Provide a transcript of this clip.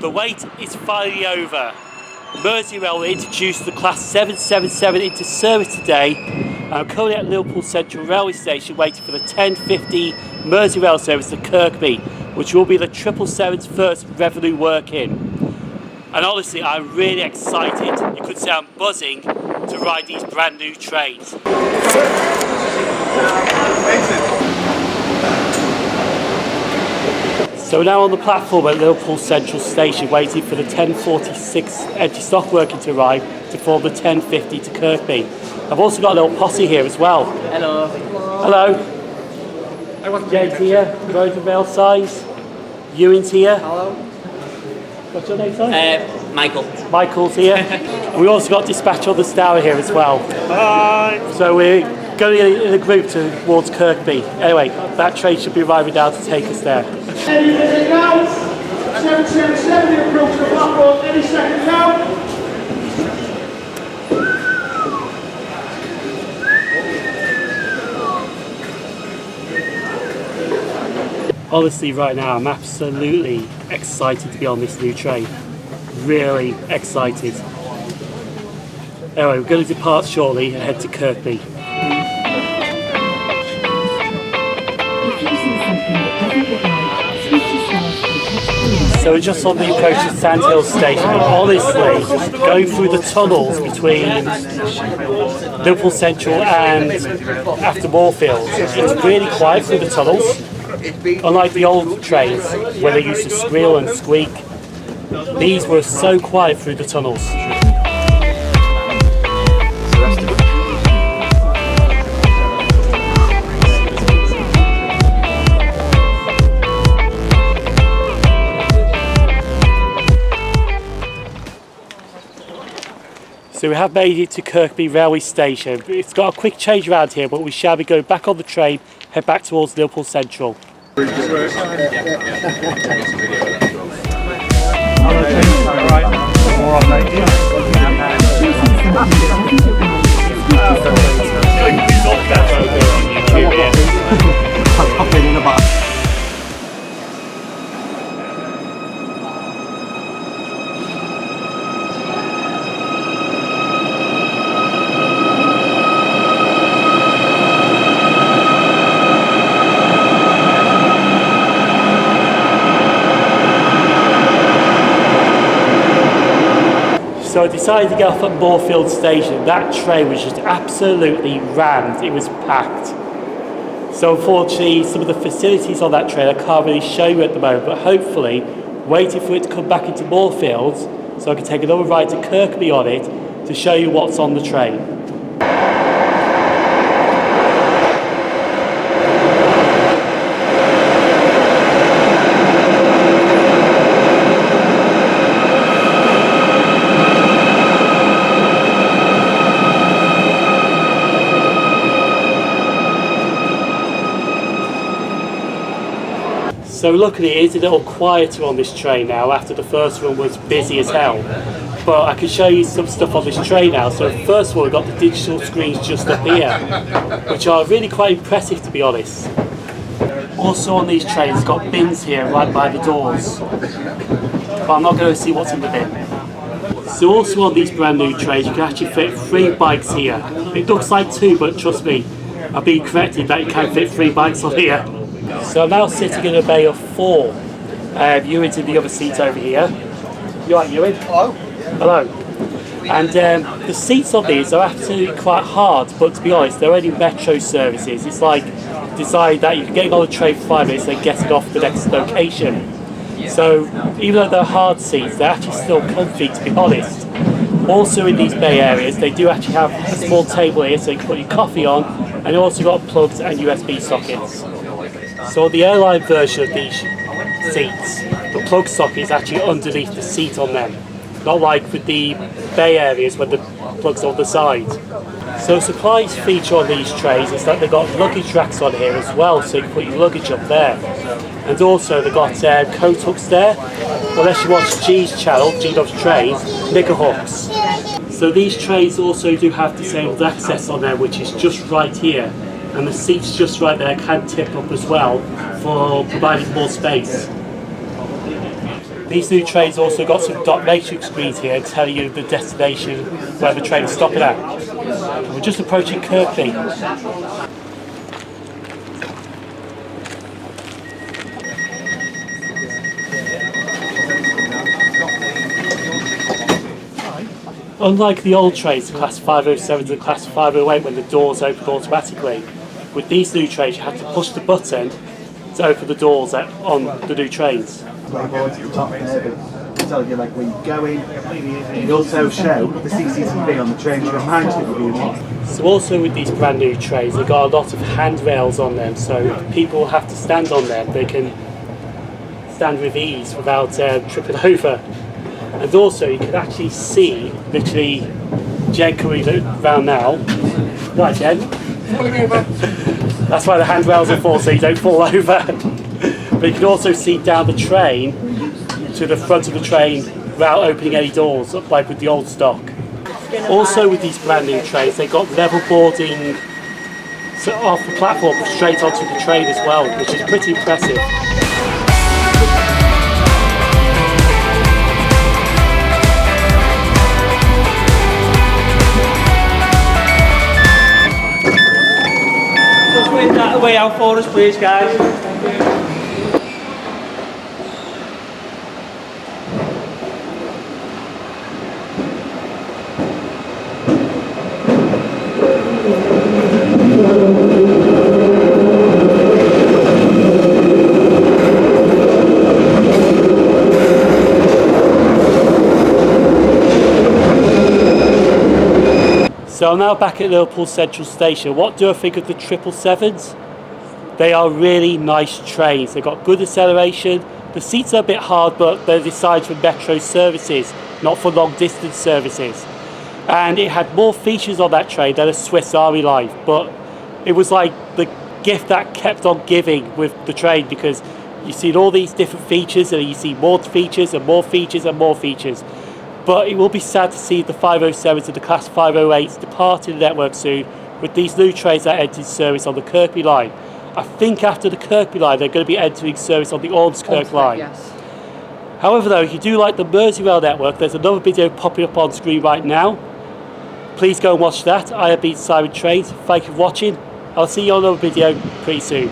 The wait is finally over. Merseyrail introduced the Class 777 into service today. I'm currently at Liverpool Central Railway Station waiting for the 10:50 Merseyrail service to Kirkby, which will be the 777's first revenue working. And honestly, I'm really excited. You could say I'm buzzing to ride these brand new trains. So we're now on the platform at Liverpool Central Station waiting for the 10:46 empty stock working to arrive to form the 10:50 to Kirkby. I've also got a little posse here as well. Hello. Hello. Yates here, Road and Rail signs. Ewan's here. Hello. What's your name, sorry? Michael. Michael's here. And we also got Dispatch on the Stour here as well. Bye. So we're going in a group towards Kirkby. Anyway, that train should be arriving now to take us there. Any minute now. 777 approach the platform any second now. Honestly, right now I'm absolutely excited to be on this new train. Really excited. Anyway, we're going to depart shortly and head to Kirkby. So we're just on the approach to Sandhill Station, and honestly, going through the tunnels between Liverpool Central and after Moorfields, it's really quiet through the tunnels. Unlike the old trains, where they used to squeal and squeak, these were so quiet through the tunnels. So we have made it to Kirkby Railway Station. It's got a quick change around here, but we shall be going back on the train, head back towards Liverpool Central. So I decided to get off at Moorfield Station. That train was just absolutely rammed. It was packed. So unfortunately, some of the facilities on that train I can't really show you at the moment, but hopefully, waiting for it to come back into Moorfields so I can take another ride to Kirkby on it to show you what's on the train. So luckily it is a little quieter on this train now after the first one was busy as hell. But I can show you some stuff on this train now. So first of all, we've got the digital screens just up here, which are really quite impressive to be honest. Also on these trains, it's got bins here right by the doors. But I'm not going to see what's in the bin. So also on these brand new trains, you can actually fit 3 bikes here. It looks like 2, but trust me, I've been corrected that you can fit 3 bikes on here. So I'm now sitting in a bay of 4. Ewan's in the other seat over here. You alright, Ewan? Hello. Hello. And the seats on these are absolutely quite hard, but to be honest, they're only metro services. It's like designed that you're getting on the train for 5 minutes and getting off the next location. So even though they're hard seats, they're actually still comfy, to be honest. Also in these bay areas, they do actually have a small table here so you can put your coffee on, and you've also got plugs and USB sockets. So on the airline version of these seats, the plug socket is actually underneath the seat on them. Not like with the bay areas when the plug's on the side. So a surprise feature on these trays is that they've got luggage racks on here as well, so you can put your luggage up there. And also they've got coat hooks there. Unless you watch G's channel, G Loves Trains, nigger hooks. So these trays also do have disabled access on there, which is just right here. And the seats just right there can tip up as well for providing more space. These new trains also got some dot matrix screens here telling you the destination where the train is stopping at. We're just approaching Kirkby. Unlike the old trains, the Class 507 and Class 508, when the doors open automatically, with these new trains you have to push the button to open the doors on the new trains. Boards at the top there, but tell you like where you're going. And also show the CCTV on the trains. You remind people. So also with these brand new trains, they've got a lot of handrails on them, so if people have to stand on them, they can stand with ease without tripping over. And also you can actually see, literally, Jen coming around now. Right, Jen? That's why the handrails are for, so you don't fall over. But you can also see down the train to the front of the train without opening any doors, like with the old stock. Also with these brand new trains, they've got level boarding off the platform straight onto the train as well, which is pretty impressive. Just wait that way out for us, please, guys. So I'm now back at Liverpool Central Station. What do I think of the 777s? They are really nice trains. They've got good acceleration. The seats are a bit hard, but they're designed for metro services, not for long distance services. And it had more features on that train than a Swiss Army knife, but it was like the gift that kept on giving with the train, because you see all these different features and you see more features and more features and more features. But it will be sad to see the 507s and the Class 508s departing the network soon with these new trains that entered service on the Kirkby line. I think after the Kirkby line they're going to be entering service on the Ormskirk line. Yes. However though, if you do like the Merseyrail network, there's another video popping up on screen right now. Please go and watch that. I have been SimOnTrains. Thank you for watching. I'll see you on another video pretty soon.